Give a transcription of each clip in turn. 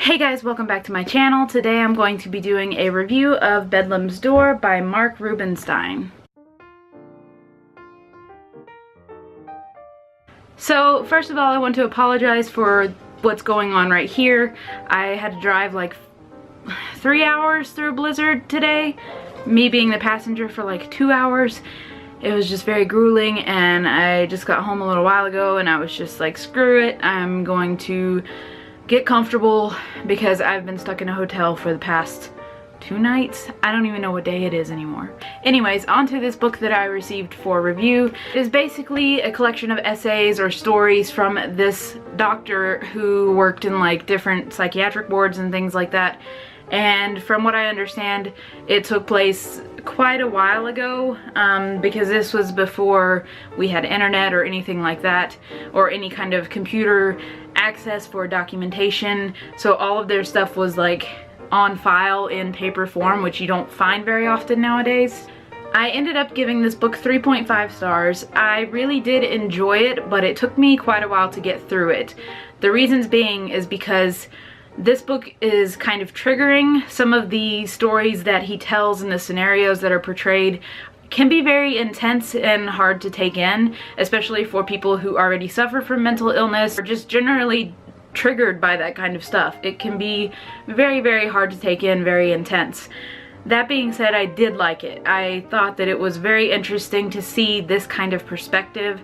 Hey guys, welcome back to my channel. Today I'm going to be doing a review of Bedlam'S Door by Mark Rubenstein. So first of all, I want to apologize for what's going on right here. I had to drive like 3 hours through a blizzard today, me being the passenger for like 2 hours. It was just very grueling, and I just got home a little while ago and I was just like, screw it, I'm going to get comfortable because I've been stuck in a hotel for the past 2 nights. I don't even know what day it is anymore. Anyways, onto this book that I received for review. It is basically a collection of essays or stories from this doctor who worked in like different psychiatric wards and things like that. And from what I understand, it took place quite a while ago, because this was before we had internet or anything like that, or any kind of computer access for documentation. So all of their stuff was like on file in paper form, which you don't find very often nowadays. I ended up giving this book 3.5 stars. I really did enjoy it, but it took me quite a while to get through it. The reasons being is because this book is kind of triggering. Some of the stories that he tells and the scenarios that are portrayed can be very intense and hard to take in, especially for people who already suffer from mental illness or just generally triggered by that kind of stuff. It can be very, very hard to take in, very intense. That being said, I did like it. I thought that it was very interesting to see this kind of perspective,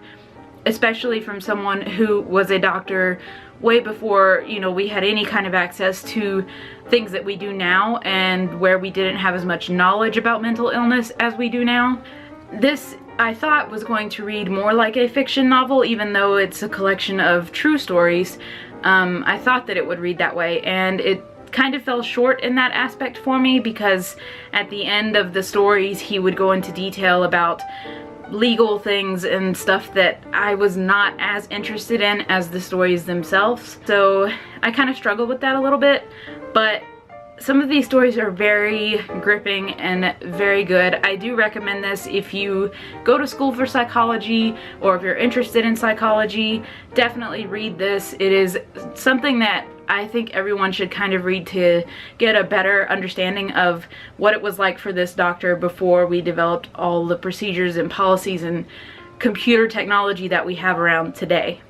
especially from someone who was a doctor way before, you know, we had any kind of access to things that we do now, and where we didn't have as much knowledge about mental illness as we do now. This, I thought, was going to read more like a fiction novel, even though it's a collection of true stories. I thought that it would read that way, and it kind of fell short in that aspect for me, because at the end of the stories he would go into detail about legal things and stuff that I was not as interested in as the stories themselves. So I kind of struggled with that a little bit, but some of these stories are very gripping and very good. I do recommend this if you go to school for psychology, or if you're interested in psychology. Definitely read this. It is something that I think everyone should kind of read to get a better understanding of what it was like for this doctor before we developed all the procedures and policies and computer technology that we have around today.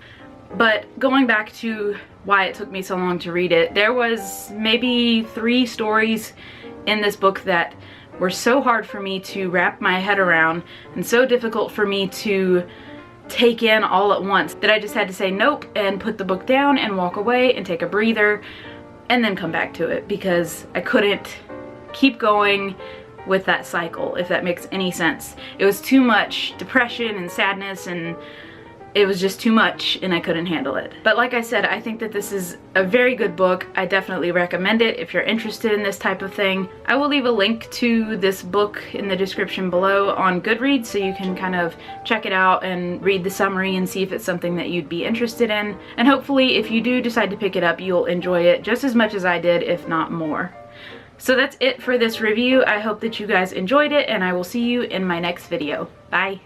But going back to why it took me so long to read it, there was maybe 3 stories in this book that were so hard for me to wrap my head around and so difficult for me to take in all at once that I just had to say nope and put the book down and walk away and take a breather and then come back to it, because I couldn't keep going with that cycle, if that makes any sense. It was too much depression and sadness, and it was just too much and I couldn't handle it. But like I said, I think that this is a very good book. I definitely recommend it if you're interested in this type of thing. I will leave a link to this book in the description below on Goodreads, so you can kind of check it out and read the summary and see if it's something that you'd be interested in. And hopefully if you do decide to pick it up, you'll enjoy it just as much as I did, if not more. So that's it for this review. I hope that you guys enjoyed it, and I will see you in my next video. Bye!